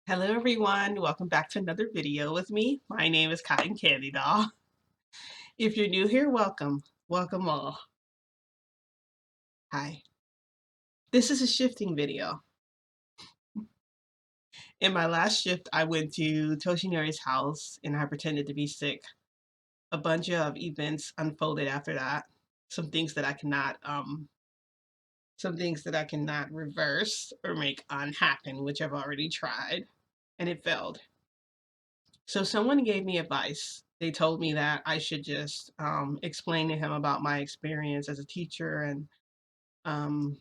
Hello everyone, welcome back to another video with me. My name is Cotton Candy Doll. If you're new here, welcome. Welcome all. Hi. This is a shifting video. In my last shift, I went to Toshinori's house and I pretended to be sick. A bunch of events unfolded after that. Some things that I cannot reverse or make unhappen, which I've already tried, and it failed. So someone gave me advice. They told me that I should just explain to him about my experience as a teacher, um,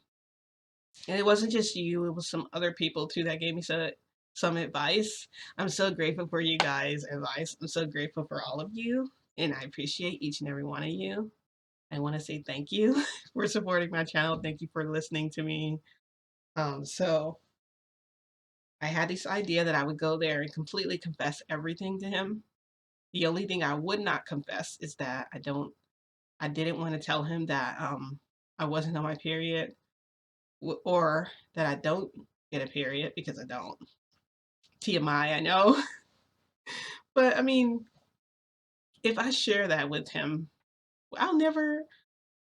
and it wasn't just you; it was some other people too that gave me some advice. I'm so grateful for you guys' advice. I'm so grateful for all of you, and I appreciate each and every one of you. I want to say thank you for supporting my channel. Thank you for listening to me. So I had this idea that I would go there and completely confess everything to him. The only thing I would not confess is that I didn't want to tell him that I wasn't on my period or that I don't get a period because I don't. TMI, I know. But I mean, if I share that with him, I'll never,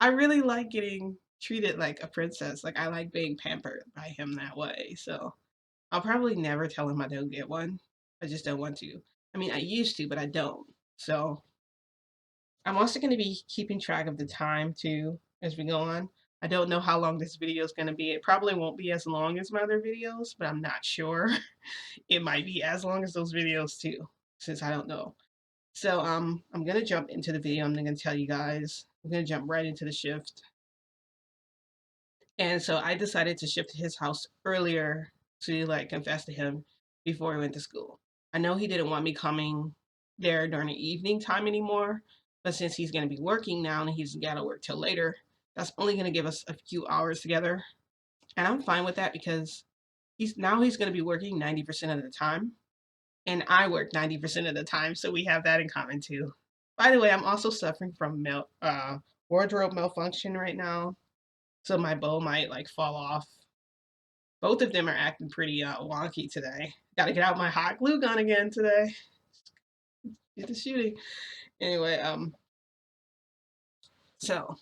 I really like getting treated like a princess. Like I like being pampered by him that way. So I'll probably never tell him I don't get one. I just don't want to. I mean, I used to, but I don't. So I'm also going to be keeping track of the time too as we go on. I don't know how long this video is going to be. It probably won't be as long as my other videos, but I'm not sure. It might be as long as those videos too, since I don't know. So I'm going to jump into the video. I'm going to tell you guys. I'm going to jump right into the shift. And so I decided to shift to his house earlier to like confess to him before he went to school. I know he didn't want me coming there during the evening time anymore, but since he's going to be working now and he's got to work till later, that's only going to give us a few hours together. And I'm fine with that because he's going to be working 90% of the time and I work 90% of the time, so we have that in common too. By the way, I'm also suffering from wardrobe malfunction right now, so my bow might like fall off. Both of them are acting pretty wonky today. Got to get out my hot glue gun again today. Get the shooting. Anyway, so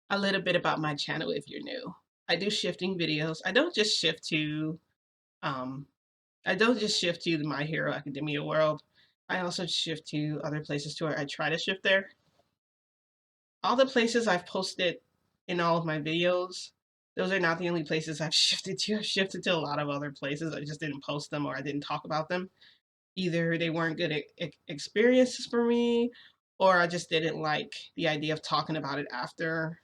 a little bit about my channel if you're new. I do shifting videos. Um, I don't just shift to the My Hero Academia world. I also shift to other places too. I try to shift there. All the places I've posted in all of my videos, those are not the only places I've shifted to. I've shifted to a lot of other places. I just didn't post them or I didn't talk about them. Either they weren't good experiences for me, or I just didn't like the idea of talking about it after,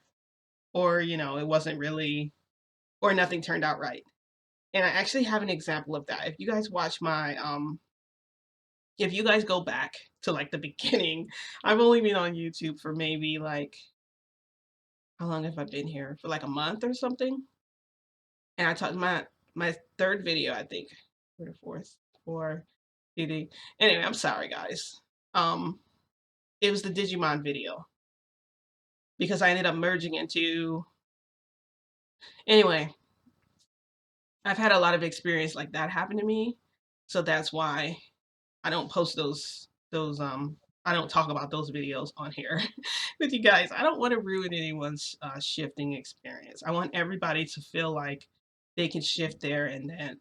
or, it wasn't really, or nothing turned out right. And I actually have an example of that. If you guys go back to like the beginning, I've only been on YouTube for maybe like, how long have I been here? For like a month or something. And I talked my third video, I think, or the fourth, or DD. Anyway, I'm sorry guys. Um, it was the Digimon video because I ended up merging into. Anyway, I've had a lot of experience like that happen to me, so that's why I don't post those. I don't talk about those videos on here with you guys. I don't want to ruin anyone's shifting experience. I want everybody to feel like they can shift there and then,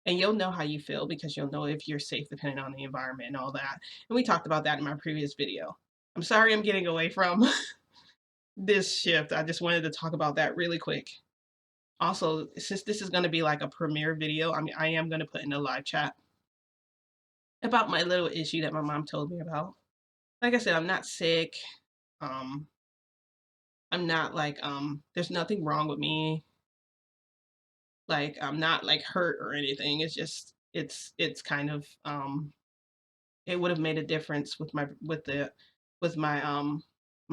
and you'll know how you feel because you'll know if you're safe depending on the environment and all that. And we talked about that in my previous video. I'm sorry I'm getting away from this shift. I just wanted to talk about that really quick. Also, since this is going to be like a premiere video, I am going to put in a live chat about my little issue that my mom told me about. Like I said, I'm not sick. Um, I'm not like there's nothing wrong with me. Like I'm not like hurt or anything. It's just it's kind of it would have made a difference with my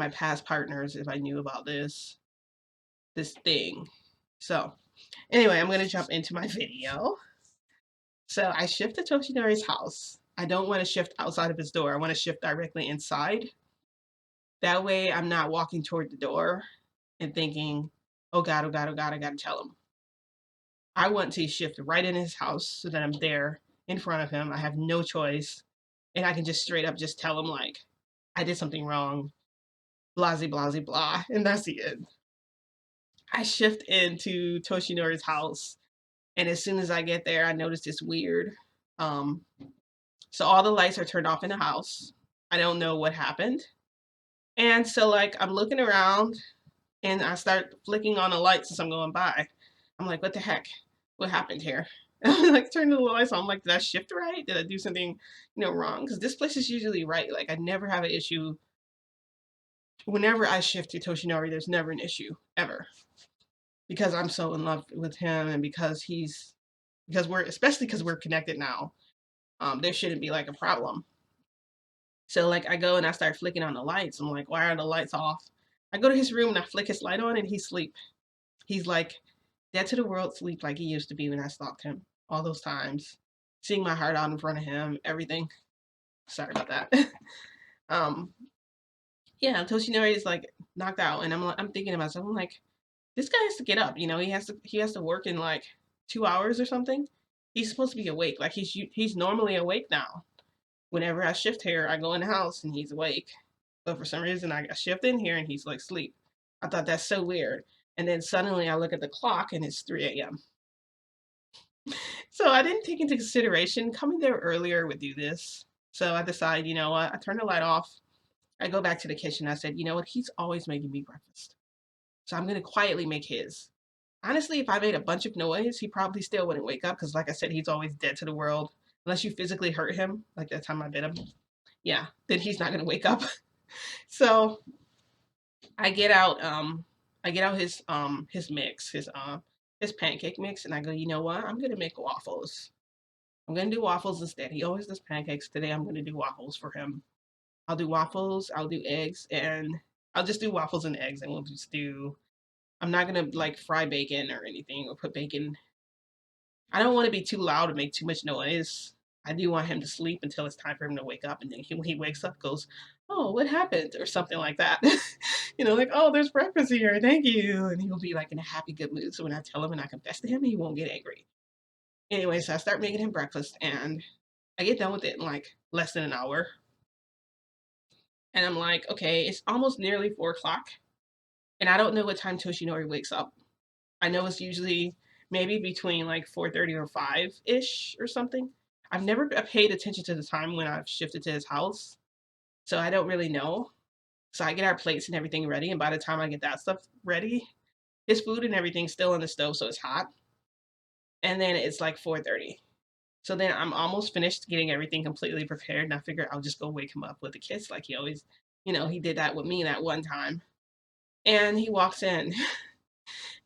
past partners if I knew about this thing. So anyway, I'm gonna jump into my video. So I shift to Toshinori's house. I don't want to shift outside of his door. I want to shift directly inside. That way I'm not walking toward the door and thinking, oh God, oh God, oh God, I gotta tell him. I want to shift right in his house so that I'm there in front of him. I have no choice. And I can just straight up just tell him, like, I did something wrong, blah, blah, blah, blah. And that's the end. I shift into Toshinori's house. And as soon as I get there, I notice it's weird. Um, so all the lights are turned off in the house. I don't know what happened. And so, like, I'm looking around and I start flicking on the lights as I'm going by. I'm like, what the heck? What happened here? Like, turn the lights on. I'm like, did I shift right? Did I do something, wrong? Because this place is usually right. Like, I never have an issue. Whenever I shift to Toshinori, there's never an issue ever because I'm so in love with him and because we're especially because we're connected now. There shouldn't be like a problem. So like I go and I start flicking on the lights. I'm like, why are the lights off? I go to his room and I flick his light on and he's asleep. He's like dead to the world sleep like he used to be when I stalked him all those times. Seeing my heart out in front of him, everything. Sorry about that. um, yeah, Toshinori is like knocked out, and I'm thinking to myself, I'm like, this guy has to get up. He has to work in like 2 hours or something. He's supposed to be awake. Like he's normally awake now. Whenever I shift here, I go in the house and he's awake. But for some reason, I shift in here and he's like asleep. I thought that's so weird. And then suddenly I look at the clock and it's 3 a.m. So I didn't take into consideration coming there earlier would do this. So I decide, you know what? I turn the light off. I go back to the kitchen. I said, you know what? He's always making me breakfast. So I'm going to quietly make his. Honestly, if I made a bunch of noise, he probably still wouldn't wake up because, like I said, he's always dead to the world. Unless you physically hurt him, like that time I bit him. Yeah, then he's not going to wake up. So I get out his mix, his pancake mix, and I go, you know what? I'm gonna make waffles. I'm gonna do waffles instead. He always does pancakes. Today I'm gonna do waffles for him. I'll do waffles, I'll do eggs, and I'll just do waffles and eggs, and we'll just do. I'm not gonna like fry bacon or anything or put bacon. I don't want to be too loud and make too much noise. I do want him to sleep until it's time for him to wake up, and then when he wakes up, goes, "Oh, what happened?" or something like that. Like, "Oh, there's breakfast here, thank you," and he'll be like in a happy, good mood. So when I tell him and I confess to him, he won't get angry. Anyway, so I start making him breakfast, and I get done with it in like less than an hour, and I'm like, okay, it's almost nearly 4 o'clock, and I don't know what time Toshinori wakes up. I know it's usually maybe between like 4:30 or 5 ish or something. I've never paid attention to the time when I've shifted to his house, so I don't really know. So I get our plates and everything ready, and by the time I get that stuff ready, his food and everything's still on the stove, so it's hot. And then it's like 4:30. So then I'm almost finished getting everything completely prepared, and I figure I'll just go wake him up with the kiss, like he always, he did that with me that one time. And he walks in.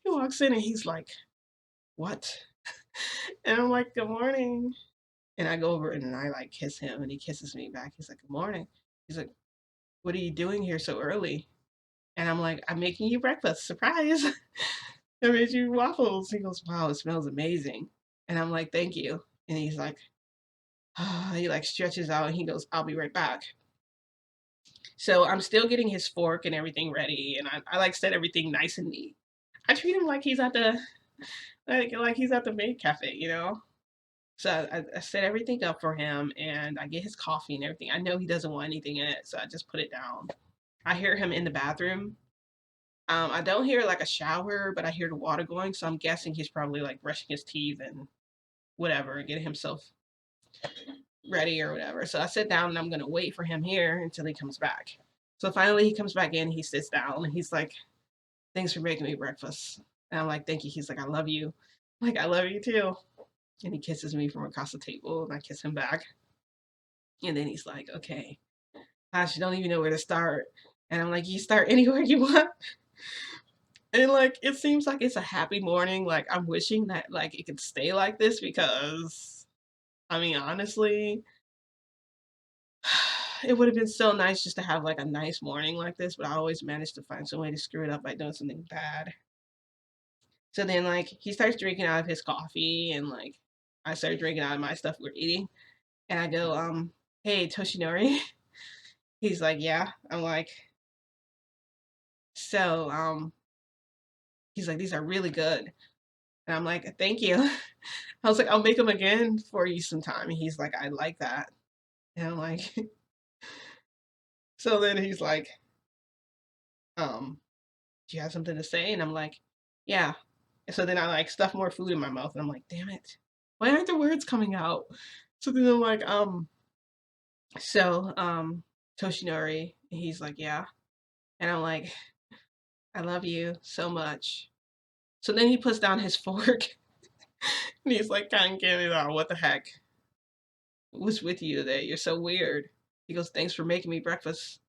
He walks in and he's like, "What?" And I'm like, "Good morning." And I go over and I like kiss him and he kisses me back. He's like, "Good morning." He's like, "What are you doing here so early?" And I'm like, "I'm making you breakfast. Surprise." I made you waffles. He goes, "Wow, it smells amazing." And I'm like, "Thank you." And he's like, he like stretches out and he goes, "I'll be right back." So I'm still getting his fork and everything ready. And I like set everything nice and neat. I treat him like he's at the like he's at the maid cafe. So I set everything up for him and I get his coffee and everything. I know he doesn't want anything in it, so I just put it down. I hear him in the bathroom. I don't hear like a shower, but I hear the water going, so I'm guessing he's probably like brushing his teeth and whatever, getting himself ready or whatever. So I sit down and I'm gonna wait for him here until he comes back. So finally he comes back in, he sits down and he's like, "Thanks for making me breakfast." And I'm like, "Thank you." He's like, "I love you." I'm like, "I love you too." And he kisses me from across the table and I kiss him back. And then he's like, "Okay, gosh, you don't even know where to start." And I'm like, "You start anywhere you want." And like it seems like it's a happy morning. Like I'm wishing that like it could stay like this because I mean honestly, it would have been so nice just to have like a nice morning like this, but I always manage to find some way to screw it up by doing something bad. So then like he starts drinking out of his coffee and like I start drinking out of my stuff we're eating. And I go, "Hey, Toshinori." He's like, "Yeah." I'm like, "So, he's like, "These are really good." And I'm like, "Thank you." I was like, "I'll make them again for you sometime." And he's like, "I like that." And I'm like, so then he's like, um, "Do you have something to say?" And I'm like, "Yeah." And so then I like stuff more food in my mouth and I'm like, "Damn it. Why aren't the words coming out?" So then I'm like, so Toshinori, and he's like, "Yeah." And I'm like, "I love you so much." So then he puts down his fork and he's like, "Cotton candy, what the heck? What's with you today? You're so weird." He goes, "Thanks for making me breakfast."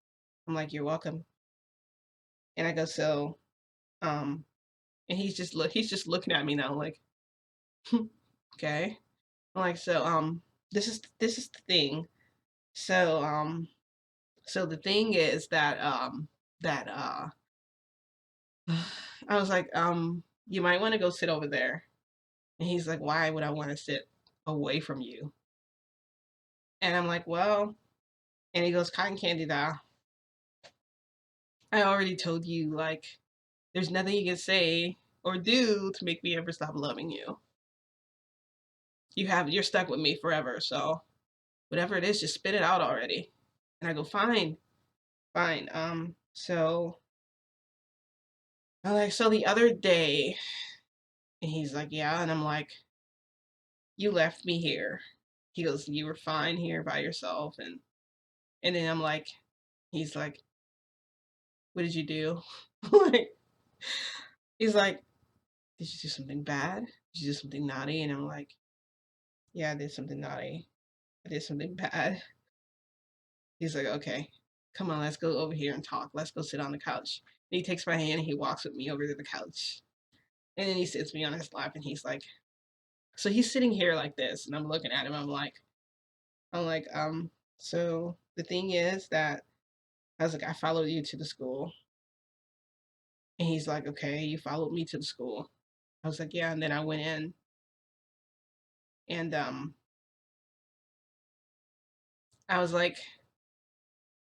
I'm like, "You're welcome." And I go, "So, um," and he's just looking at me now like, okay. I'm like, "So, this is the thing. So, so the thing is that that I was like, you might want to go sit over there." And he's like, "Why would I want to sit away from you?" And I'm like, "Well," and he goes, "Cotton candy doll, I already told you, like, there's nothing you can say or do to make me ever stop loving you. You're stuck with me forever, so whatever it is, just spit it out already." And I go, "Fine, fine." So I'm like, "So the other day," and he's like, "Yeah," and I'm like, "You left me here." He goes, "You were fine here by yourself," and then I'm like, he's like, "What did you do?" Like, he's like, "Did you do something bad? Did you do something naughty?" And I'm like, "Yeah, I did something naughty. I did something bad." He's like, "Okay, come on, let's go over here and talk. Let's go sit on the couch." And he takes my hand and he walks with me over to the couch. And then he sits me on his lap and he's like, so he's sitting here like this, and I'm looking at him. I'm like, so the thing is that I was like, I followed you to the school. And he's like, "Okay, you followed me to the school." I was like, "Yeah." And then I went in and I was like,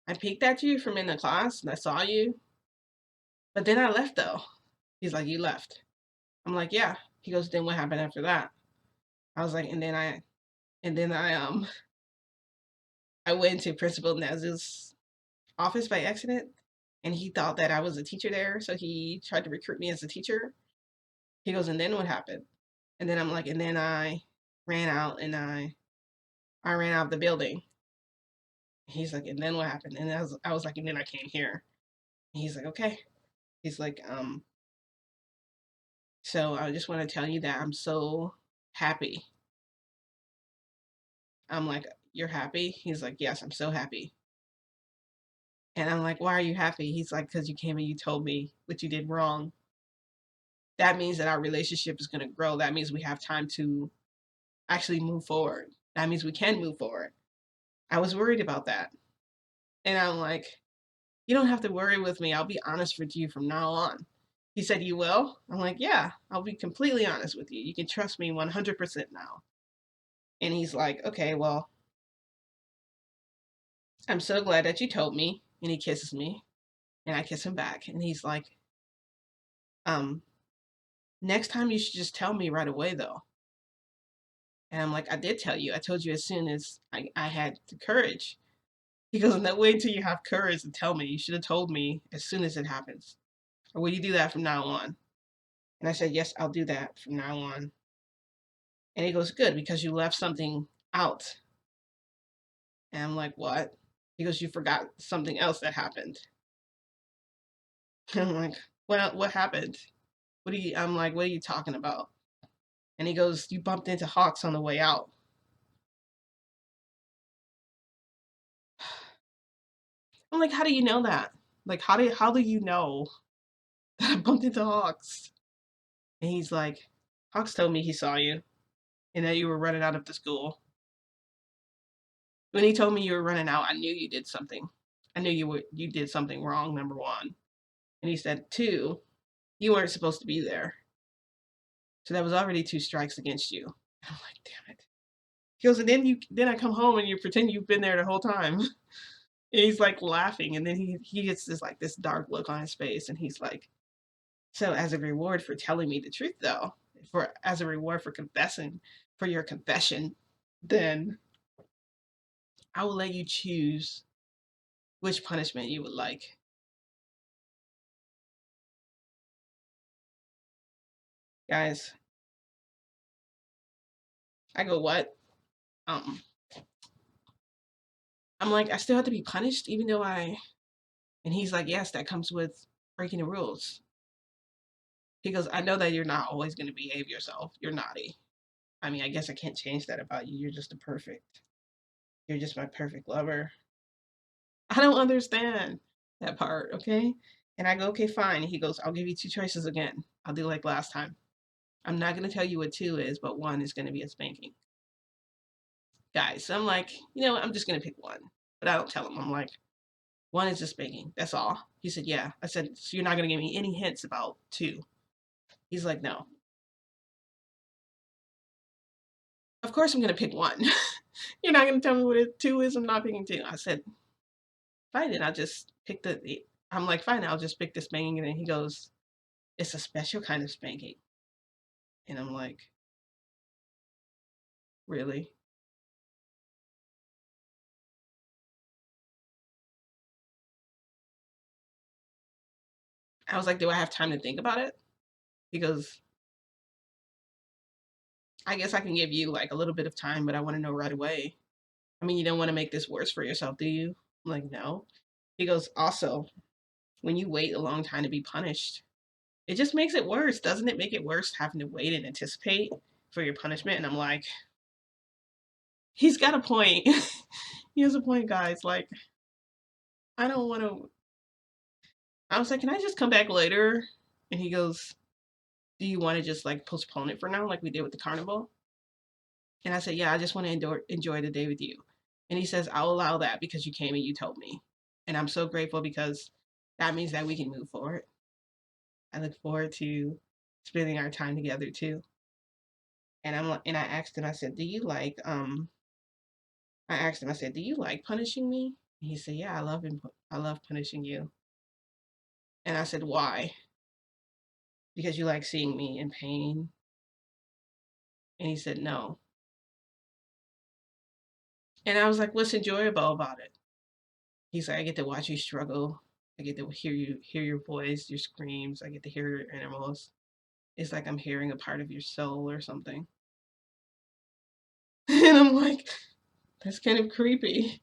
"I peeked at you from in the class and I saw you, but then I left though." He's like, "You left." I'm like, "Yeah." He goes, "Then what happened after that?" I was like, and then I went to Principal Nez's office by accident, and he thought that I was a teacher there, so he tried to recruit me as a teacher. He goes, "And then what happened?" And then I'm like, "And then I ran out and I ran out of the building." He's like, "And then what happened?" And I was like, "And then I came here." And he's like, "Okay." He's like, "So I just want to tell you that I'm so happy." I'm like, "You're happy?" He's like, "Yes, I'm so happy." And I'm like, "Why are you happy?" He's like, "Because you came and you told me what you did wrong. That means that our relationship is going to grow. That means we have time to actually move forward. That means we can move forward." I was worried about that. And I'm like, "You don't have to worry with me. I'll be honest with you from now on." He said, "You will?" I'm like, "Yeah, I'll be completely honest with you. You can trust me 100% now." And he's like, "Okay, well, I'm so glad that you told me." And he kisses me and I kiss him back. And he's like, um, "Next time you should just tell me right away though." And I'm like, "I did tell you. I told you as soon as I had the courage." He goes, "No, wait until you have courage to tell me. You should have told me as soon as it happens. Or will you do that from now on?" And I said, "Yes, I'll do that from now on." And he goes, "Good, because you left something out." And I'm like, "What?" He goes, "You forgot something else that happened." And I'm like, "Well, what happened?" I'm like, "What are you talking about?" And he goes, "You bumped into Hawks on the way out." I'm like, "How do you know that? Like, how do you know that I bumped into Hawks?" And he's like, "Hawks told me he saw you and that you were running out of the school. When he told me you were running out, I knew you did something. I knew you did something wrong, number one." And he said, "Two, you weren't supposed to be there. So that was already two strikes against you." And I'm like, "Damn it." He goes, "And then I come home and you pretend you've been there the whole time." And he's like laughing, and then he gets this dark look on his face, and he's like, "So as a reward for telling me the truth though, for as a reward for your confession, then I will let you choose which punishment you would like. Guys, I go, what? Um, I'm like, I still have to be punished, even though and he's like, yes, that comes with breaking the rules. He goes, I know that you're not always going to behave yourself. You're naughty. I mean, I guess I can't change that about you. You're just you're just my perfect lover. I don't understand that part, okay? And I go, okay, fine. He goes, I'll give you two choices again. I'll do like last time. I'm not going to tell you what two is, but one is going to be a spanking. Guys, so I'm like, I'm just going to pick one. But I don't tell him. I'm like, one is just spanking. That's all. He said, yeah. I said, so you're not going to give me any hints about two. He's like, no. Of course I'm going to pick one. You're not going to tell me what two is. I'm not picking two. I said, fine, then I'll just pick I'm like, fine, I'll just pick the spanking. And then he goes, it's a special kind of spanking. And I'm like, really? I was like, do I have time to think about it? He goes, I guess I can give you like a little bit of time, but I want to know right away. I mean, you don't want to make this worse for yourself, do you? I'm like, no. He goes, also, when you wait a long time to be punished, it just makes it worse. Doesn't it make it worse having to wait and anticipate for your punishment? And I'm like, he's got a point. He has a point, guys. Like, I don't want to. I was like, can I just come back later? And he goes, do you want to just like postpone it for now, like we did with the carnival? And I said, yeah, I just want to enjoy the day with you. And he says, I'll allow that because you came and you told me. And I'm so grateful because that means that we can move forward. I look forward to spending our time together too. And I asked him, I said, I asked him, I said, do you like punishing me? And he said, yeah, I love punishing you. And I said, why? Because you like seeing me in pain? And he said, no. And I was like, what's enjoyable about it? He's like, I get to watch you struggle. I get to hear your voice, your screams. I get to hear your animals. It's like I'm hearing a part of your soul or something. And I'm like, that's kind of creepy.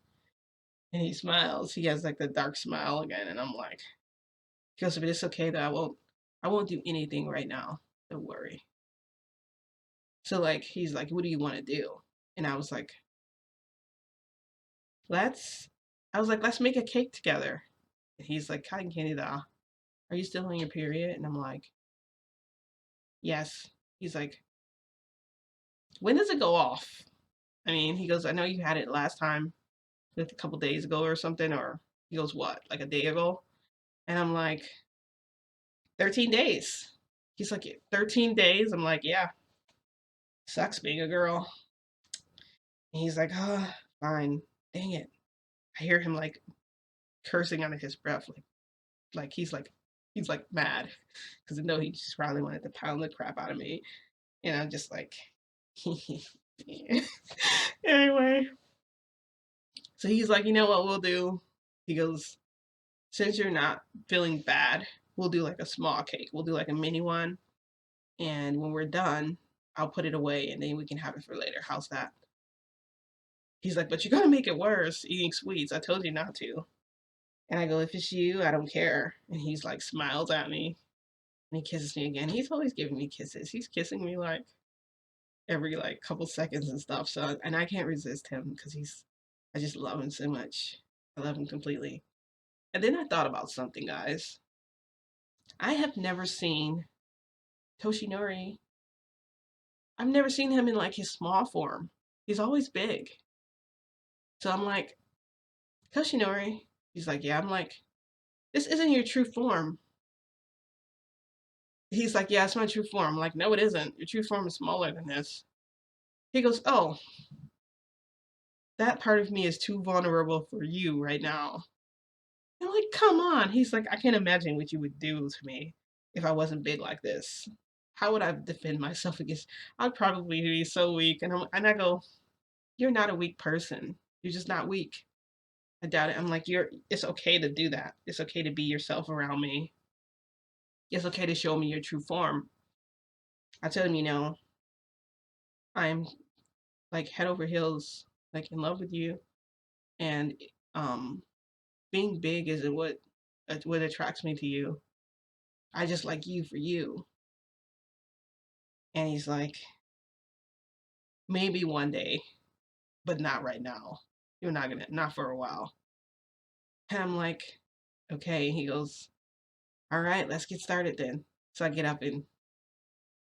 And he smiles. He has like the dark smile again. And I'm like, he goes, but it's okay though. I won't do anything right now. Don't worry. So like, he's like, what do you want to do? And I was like, let's, let's make a cake together. And he's like, cotton candy doll, are you still on your period? And I'm like, yes. He's like, when does it go off? I mean, he goes, I know you had it last time, like a couple days ago or something. Or he goes, what, like a day ago? And I'm like, 13 days. He's like, 13 days? I'm like, yeah, sucks being a girl. And he's like, oh, fine. Dang it. I hear him like cursing under his breath, he's like mad because I know he just probably wanted to pound the crap out of me. And I'm just like, anyway. So he's like, you know what we'll do? He goes, since you're not feeling bad, we'll do like a small cake. We'll do like a mini one. And when we're done, I'll put it away and then we can have it for later. How's that? He's like, but you're going to make it worse eating sweets. I told you not to. And I go, if it's you, I don't care. And he's like, smiles at me and he kisses me again. He's always giving me kisses. He's kissing me like every like couple seconds and stuff. So, and I can't resist him because I just love him so much. I love him completely. And then I thought about something, guys. I have never seen Toshinori. I've never seen him in like his small form. He's always big. So I'm like, Toshinori. He's like, yeah. I'm like, this isn't your true form. He's like, yeah, it's my true form. I'm like, no, it isn't. Your true form is smaller than this. He goes, oh, that part of me is too vulnerable for you right now. I'm like, come on. He's like, I can't imagine what you would do to me if I wasn't big like this. how would I defend myself against? I'd probably be so weak. And I go, you're not a weak person. You're just not weak. I doubt it. I'm like, it's okay to do that. It's okay to be yourself around me. It's okay to show me your true form. I tell him, I'm like head over heels, like in love with you. And um being big isn't what attracts me to you. I just like you for you. And he's like, maybe one day, but not right now. You're not for a while. And I'm like, okay. He goes, all right, let's get started then. So I get up and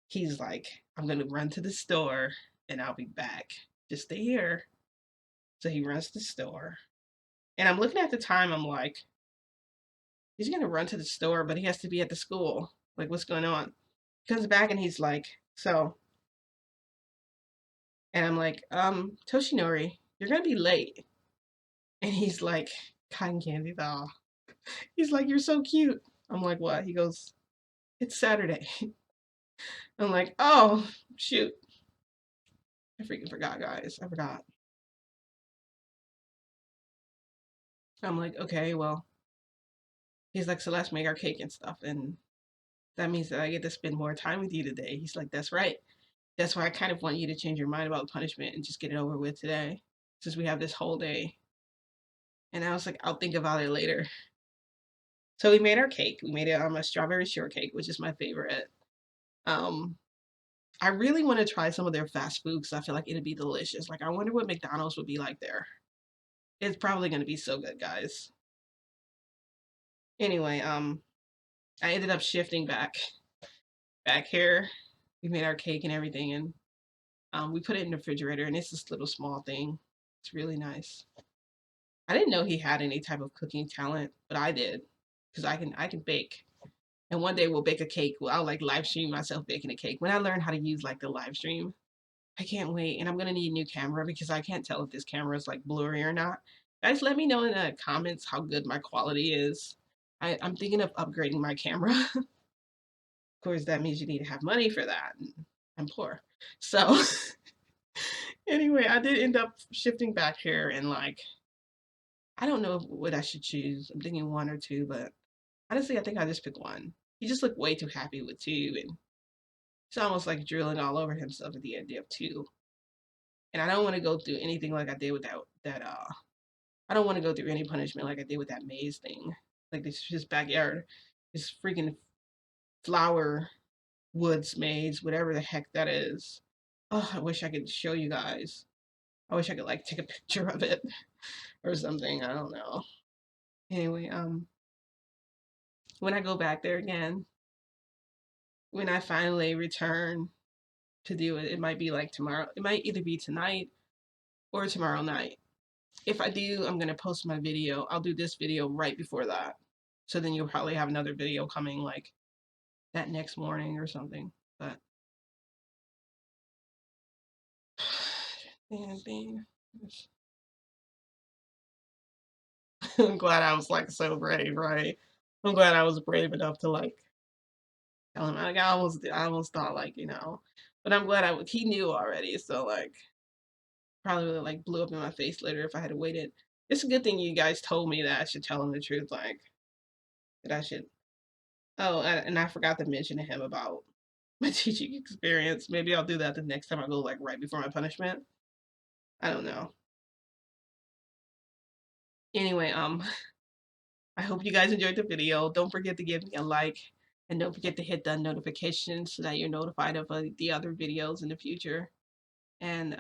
he's like, I'm gonna run to the store and I'll be back. Just stay here. So he runs to the store. And I'm looking at the time, I'm like, he's gonna run to the store, but he has to be at the school. Like, what's going on? He comes back and he's like, so, and I'm like, Toshinori, you're gonna be late. And he's like, cotton candy doll. He's like, you're so cute. I'm like, what? He goes, it's Saturday. I'm like, oh, shoot. I freaking forgot, guys. I forgot. I'm like, okay, well, he's like, so let's make our cake and stuff. And that means that I get to spend more time with you today. He's like, that's right. That's why I kind of want you to change your mind about punishment and just get it over with today, since we have this whole day. And I was like, I'll think about it later. So we made our cake. We made it a strawberry shortcake, which is my favorite. Um, I really want to try some of their fast food because I feel like it'd be delicious. Like, I wonder what McDonald's would be like there. It's probably going to be so good, guys. Anyway, I ended up shifting back here. We made our cake and everything, and we put it in the refrigerator. And it's this little small thing. It's really nice. I didn't know he had any type of cooking talent, but I did because I can bake. And one day we'll bake a cake. Well, I'll like live stream myself baking a cake. When I learn how to use like the live stream, I can't wait. And I'm gonna need a new camera because I can't tell if this camera is like blurry or not. Guys, let me know in the comments how good my quality is. I'm thinking of upgrading my camera. Of course, that means you need to have money for that. And I'm poor. So anyway, I did end up shifting back here and like I don't know what I should choose. I'm thinking one or two, but honestly, I think I just pick one. He just looked way too happy with two, and he's almost like drilling all over himself at the idea of two. And I don't want to go through anything like I did with that. I don't want to go through any punishment like I did with that maze thing. Like this his backyard, this freaking flower woods maze, whatever the heck that is. Oh, I wish I could show you guys. I wish I could like take a picture of it or something. I don't know. Anyway, when I go back there again, when I finally return to do it, it might be like tomorrow. It might either be tonight or tomorrow night. If I do, I'm gonna post my video. I'll do this video right before that. So then you'll probably have another video coming like that next morning or something. But man, I'm glad I was like so brave, right? I'm glad I was brave enough to like tell him. Like I almost thought like but I'm glad he knew already. So like probably would have like blew up in my face later if I had waited. It's a good thing you guys told me that I should tell him the truth, like that I should. Oh, and I forgot to mention to him about my teaching experience. Maybe I'll do that the next time I go, like right before my punishment. I don't know. Anyway, I hope you guys enjoyed the video. Don't forget to give me a like, and don't forget to hit the notification so that you're notified of the other videos in the future. And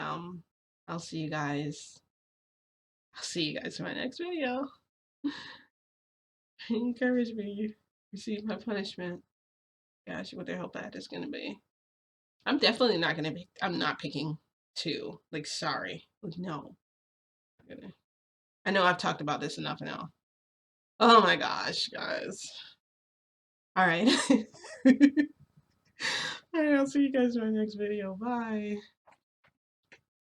I'll see you guys. I'll see you guys in my next video. Encourage me to receive my punishment. Gosh, what the hell bad is gonna be. I'm definitely not gonna pick. I'm not picking two. Like, sorry. Like, no. I know I've talked about this enough now. Oh my gosh, guys. All right. All right, I'll see you guys in my next video. Bye.